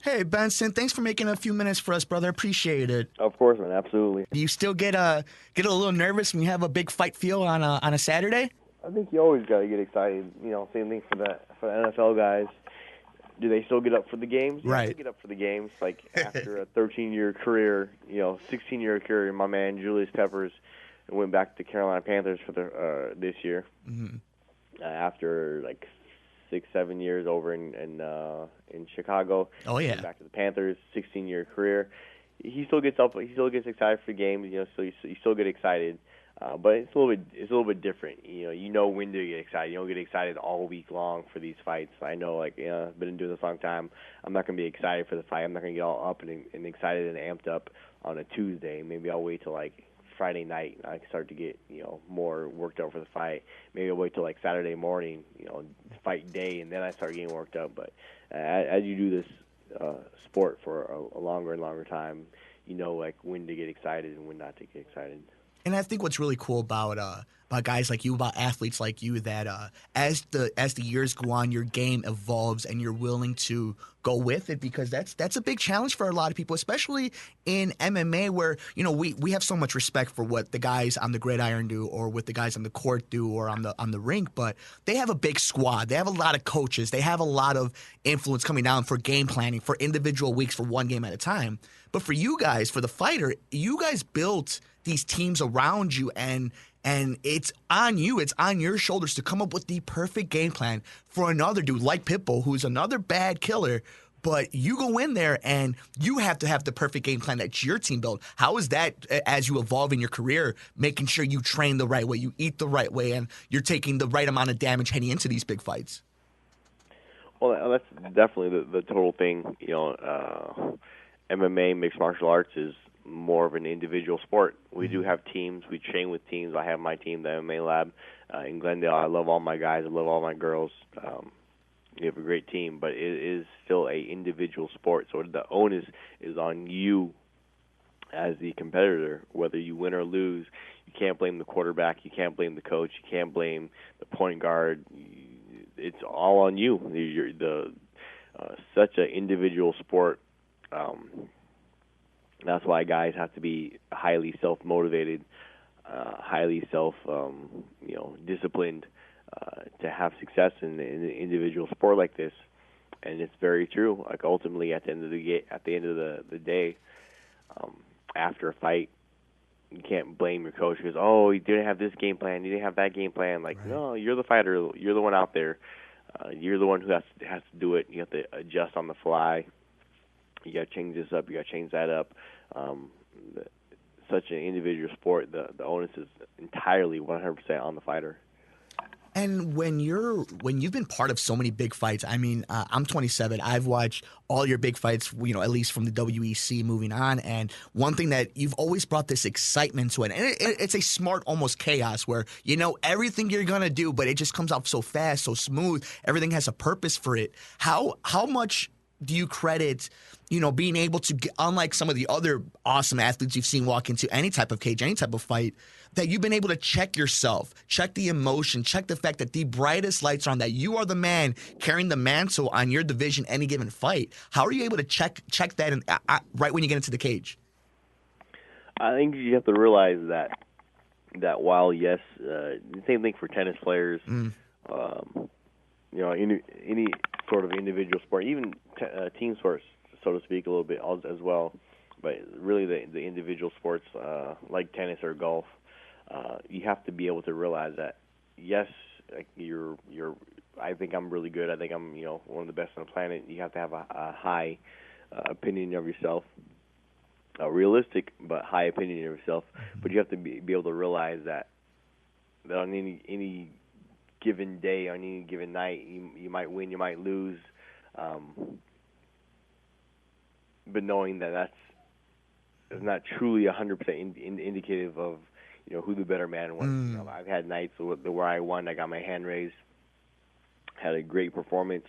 Hey, Benson, thanks for making a few minutes for us, brother. Appreciate it. Of course, man. Absolutely. Do you still get a little nervous when you have a big fight feel on a Saturday? I think you always got to get excited. Same thing for the NFL guys. Do they still get up for the games? Yeah, Right. they get up for the games. Like after a 13-year career, 16-year career, my man Julius Peppers went back to Carolina Panthers for this year. Mm-hmm. After like 6-7 years over in Chicago. Oh yeah. Went back to the Panthers, 16-year career. He still gets up. He still gets excited for games. So you still get excited. But it's a little bit different. You know when to get excited. You don't get excited all week long for these fights. I know, I've been doing this a long time. I'm not gonna be excited for the fight. I'm not gonna get all up and excited and amped up on a Tuesday. Maybe I'll wait till like Friday night. I start to get more worked up for the fight. Maybe I'll wait till like Saturday morning, fight day, and then I start getting worked up. But as you do this sport for a longer and longer time, like when to get excited and when not to get excited. And I think what's really cool about guys like you, about athletes like you, that as the years go on, your game evolves and you're willing to go with it, because that's a big challenge for a lot of people, especially in MMA, where we have so much respect for what the guys on the gridiron do or what the guys on the court do or on the rink, but they have a big squad. They have a lot of coaches. They have a lot of influence coming down for game planning, for individual weeks, for one game at a time. But for you guys, for the fighter, you guys built these teams around you, and it's on you. It's on your shoulders to come up with the perfect game plan for another dude like Pitbull, who's another bad killer. But you go in there and you have to have the perfect game plan that your team built. How is that, as you evolve in your career, making sure you train the right way, you eat the right way, and you're taking the right amount of damage heading into these big fights? Well, that's definitely the total thing. MMA, mixed martial arts, is more of an individual sport. We do have teams. We train with teams. I have my team, the MMA Lab in Glendale. I love all my guys. I love all my girls. We have a great team, but it is still a individual sport. So the onus is on you as the competitor, whether you win or lose. You can't blame the quarterback. You can't blame the coach. You can't blame the point guard. It's all on you. You're such an individual sport. That's why guys have to be highly self-motivated, highly disciplined to have success in an individual sport like this. And it's very true. Like ultimately, at the end of the day, after a fight, you can't blame your coach because you didn't have this game plan, you didn't have that game plan. Like right. No, you're the fighter. You're the one out there. You're the one who has to do it. You have to adjust on the fly. You got to change this up. You got to change that up. Such an individual sport, the onus is entirely 100% on the fighter. And when you've been part of so many big fights, I mean, I'm 27. I've watched all your big fights, at least from the WEC moving on. And one thing that you've always brought this excitement to it, and it's a smart, almost chaos where you know everything you're gonna do, but it just comes out so fast, so smooth. Everything has a purpose for it. How much do you credit, being able to, unlike some of the other awesome athletes you've seen walk into any type of cage, any type of fight, that you've been able to check yourself, check the emotion, check the fact that the brightest lights are on, that you are the man carrying the mantle on your division any given fight? How are you able to check that right when you get into the cage? I think you have to realize that while, yes, the same thing for tennis players, any sort of individual sport, even team sports, so to speak, a little bit as well. But really, the individual sports like tennis or golf, you have to be able to realize that yes, you're. I think I'm really good. I think I'm one of the best on the planet. You have to have a high opinion of yourself, realistic but high opinion of yourself. But you have to be able to realize that on any given day, on any given night, you might win, you might lose, but knowing that that's not truly 100% indicative of who the better man was. I've had nights where I won, I got my hand raised, had a great performance,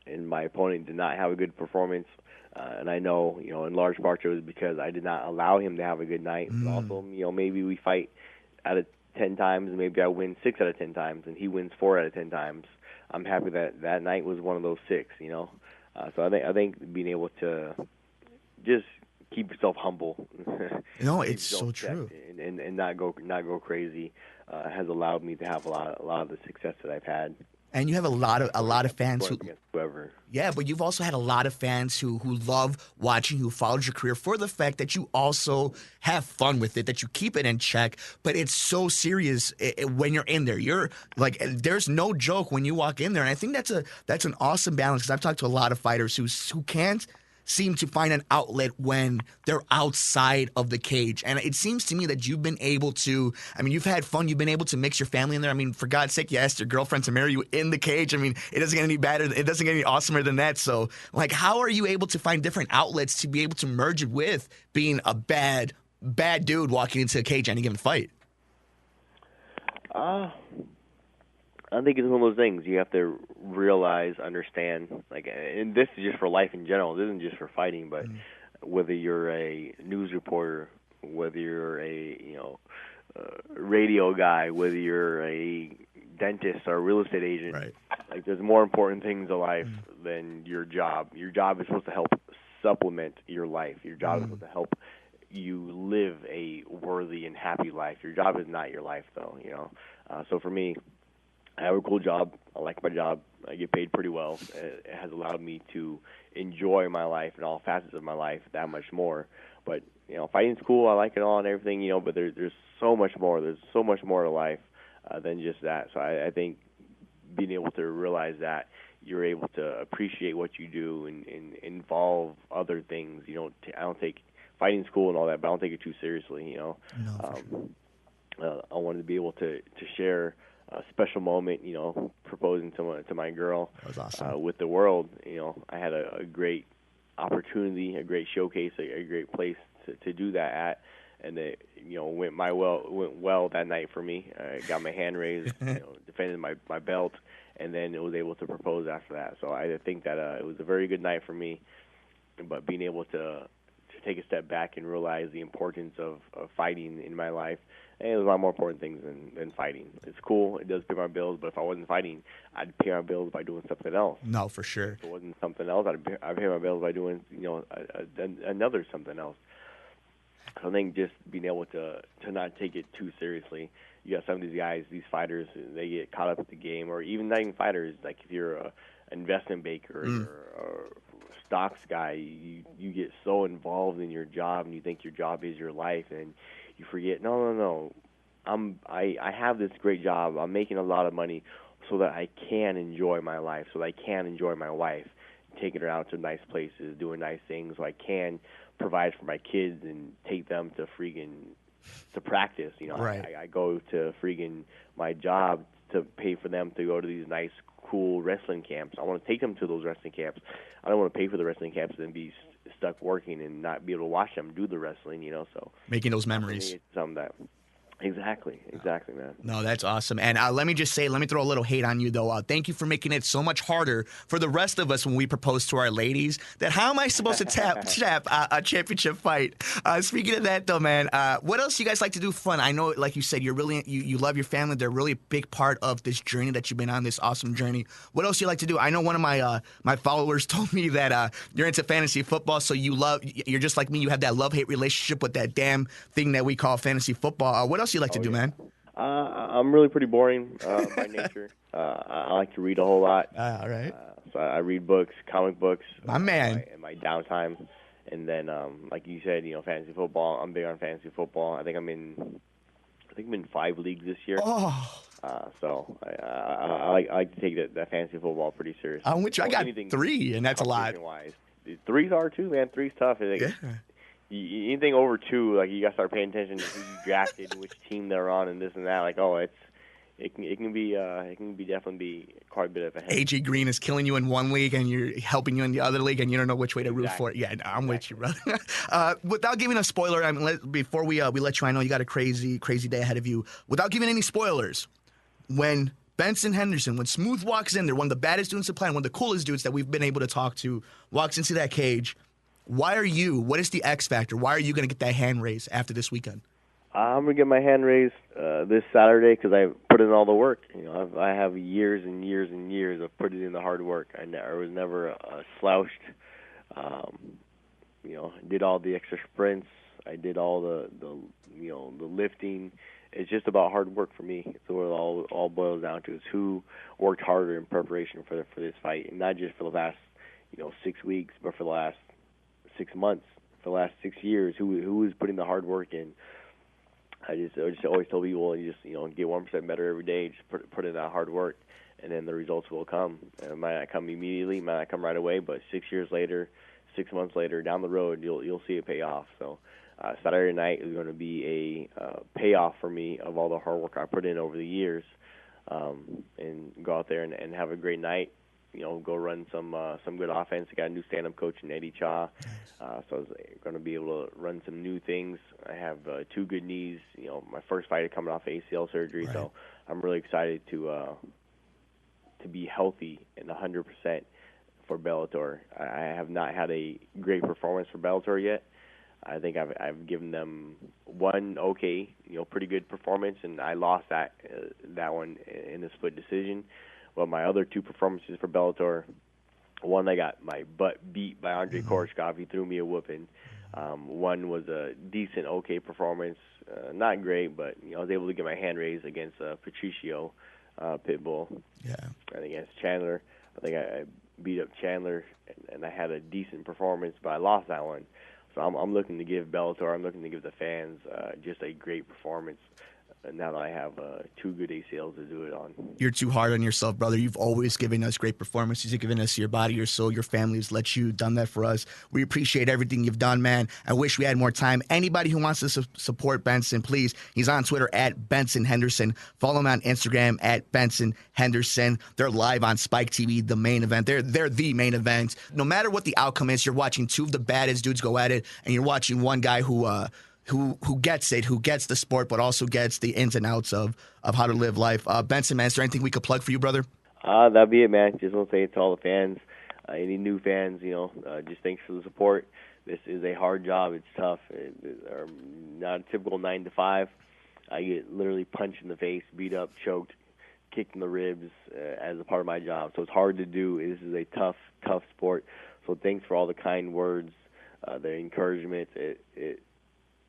and my opponent did not have a good performance, and I know in large part it was because I did not allow him to have a good night. But also maybe we fight out of 10 times, and maybe I win 6 out of 10 times, and he wins 4 out of 10 times. I'm happy that night was one of those 6, So I think being able to just keep yourself humble. No, it's so true. And not go crazy has allowed me to have a lot of the success that I've had. And you have a lot of fans who, whoever. yeah, but you've also had a lot of fans who love watching, who followed your career for the fact that you also have fun with it, that you keep it in check. But it's so serious when you're in there. You're like, there's no joke when you walk in there, and I think that's an awesome balance. Because I've talked to a lot of fighters who can't seem to find an outlet when they're outside of the cage. And it seems to me that you've been able to, I mean, you've had fun. You've been able to mix your family in there. I mean, for God's sake, you asked your girlfriend to marry you in the cage. I mean, it doesn't get any better. It doesn't get any awesomer than that. So, like, how are you able to find different outlets to be able to merge it with being a bad dude walking into a cage any given fight? I think it's one of those things you have to realize, understand, like, and this is just for life in general. This isn't just for fighting, but whether you're a news reporter, whether you're a radio guy, whether you're a dentist or a real estate agent, right. Like, there's more important things in life than your job. Your job is supposed to help supplement your life. Your job is supposed to help you live a worthy and happy life. Your job is not your life, though. So for me, I have a cool job. I like my job. I get paid pretty well. It has allowed me to enjoy my life and all facets of my life that much more. But, fighting's cool. I like it all and everything, but there's so much more. There's so much more to life than just that. So I think being able to realize that you're able to appreciate what you do and involve other things. I don't take fighting's cool and all that, but I don't take it too seriously, No, I wanted to be able to share a special moment, proposing to my girl. That was awesome. With the world. I had a great opportunity, a great showcase, a great place to do that at, and it went well that night for me. I got my hand raised, defended my belt, and then it was able to propose after that. So I think that it was a very good night for me. But being able to take a step back and realize the importance of fighting in my life. And there's a lot more important things than fighting. It's cool. It does pay my bills. But if I wasn't fighting, I'd pay my bills by doing something else. No, for sure. If it wasn't something else, I'd pay my bills by doing another something else. So I think just being able to not take it too seriously. You got some of these guys, these fighters, they get caught up with the game, or even not even fighters. Like if you're an investment banker, or you're a stocks guy, you get so involved in your job, and you think your job is your life, and you forget. No. I have this great job. I'm making a lot of money so that I can enjoy my life, so that I can enjoy my wife, taking her out to nice places, doing nice things, so I can provide for my kids and take them to practice. Right. I go to my job to pay for them to go to these nice, cool wrestling camps. I want to take them to those wrestling camps. I don't want to pay for the wrestling camps and be stuck working and not be able to watch them do the wrestling. So making those memories. Some that. Exactly, man. No, that's awesome. And let me throw a little hate on you, though. Thank you for making it so much harder for the rest of us when we propose to our ladies. That how am I supposed to tap a championship fight? Speaking of that, though, man, what else you guys like to do fun? I know, like you said, you love your family. They're really a big part of this journey that you've been on, this awesome journey. What else you like to do? I know one of my followers told me that you're into fantasy football, so you're just like me. You have that love-hate relationship with that damn thing that we call fantasy football. What else you like to do, man? I'm really pretty boring by nature. I like to read a whole lot. All right. So I read books, comic books. My man. In my downtime. And then, like you said, fantasy football. I'm big on fantasy football. I think I'm in 5 leagues this year. Oh. So I like to take that fantasy football pretty seriously. I'm with you. I got 3, and that's a lot. 3's are too, man. 3's tough. Yeah. Anything over 2, like you got to start paying attention to who you drafted, which team they're on, and this and that. Like, it can be definitely be quite a bit of a headache. AJ Green is killing you in one league, and you're helping you in the other league, and you don't know which way to root for. Yeah, no, I'm with you, brother. Without giving a spoiler, I mean, before we let you, I know you got a crazy day ahead of you. Without giving any spoilers, when Benson Henderson, when Smooth walks in there, one of the baddest dudes to play, one of the coolest dudes that we've been able to talk to, walks into that cage. What is the X factor? Why are you going to get that hand raised after this weekend? I'm gonna get my hand raised this Saturday because I put in all the work. I have years and years and years of putting in the hard work. I was never slouched. Did all the extra sprints. I did all the lifting. It's just about hard work for me. It's what it all boils down to. Is who worked harder in preparation for this fight, and not just for the last 6 weeks, but for the last 6 months, for the last 6 years. Who is putting the hard work in? I just always tell people, you just get 1% better every day. Just put in that hard work, and then the results will come. It might not come immediately, might not come right away, but 6 years later, 6 months later, down the road, you'll see it pay off. So Saturday night is going to be a payoff for me of all the hard work I put in over the years, and go out there and have a great night. Go run some good offense. I got a new stand-up coach in Eddie Cha, so I was going to be able to run some new things. I have 2 good knees. My first fight coming off ACL surgery, right. So I'm really excited to be healthy and 100% for Bellator. I have not had a great performance for Bellator yet. I think I've given them one pretty good performance, and I lost that one in a split decision. Well, my other 2 performances for Bellator, one I got my butt beat by Andre Koreshkov. He threw me a whooping. One was a decent, performance. Not great, but I was able to get my hand raised against Patricio Pitbull. Yeah. And against Chandler. I think I beat up Chandler, and I had a decent performance, but I lost that one. So I'm looking to give Bellator, I'm looking to give the fans just a great performance. Now that I have 2 good ACLs to do it on. You're too hard on yourself, brother. You've always given us great performances. You've given us your body, your soul, your family has let you done that for us. We appreciate everything you've done, man. I wish we had more time. Anybody who wants to support Benson, please. He's on Twitter at Benson Henderson. Follow him on Instagram at Benson Henderson. They're live on Spike TV, the main event. They're the main event. No matter what the outcome is, you're watching 2 of the baddest dudes go at it, and you're watching one guy who gets it, who gets the sport, but also gets the ins and outs of how to live life. Benson, man, is there anything we could plug for you, brother? That'd be it, man. Just want to say it to all the fans, any new fans, just thanks for the support. This is a hard job. It's tough. It's not a typical 9 to 5. I get literally punched in the face, beat up, choked, kicked in the ribs as a part of my job. So it's hard to do. This is a tough sport. So thanks for all the kind words, the encouragement.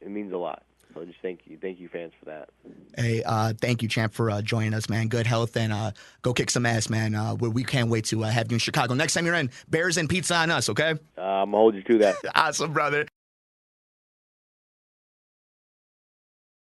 It means a lot. So just thank you, fans, for that. Hey, thank you, champ, for joining us, man. Good health, and go kick some ass, man. We can't wait to have you in Chicago. Next time you're in, Bears and pizza on us, okay? I'm going to hold you to that. Awesome, brother.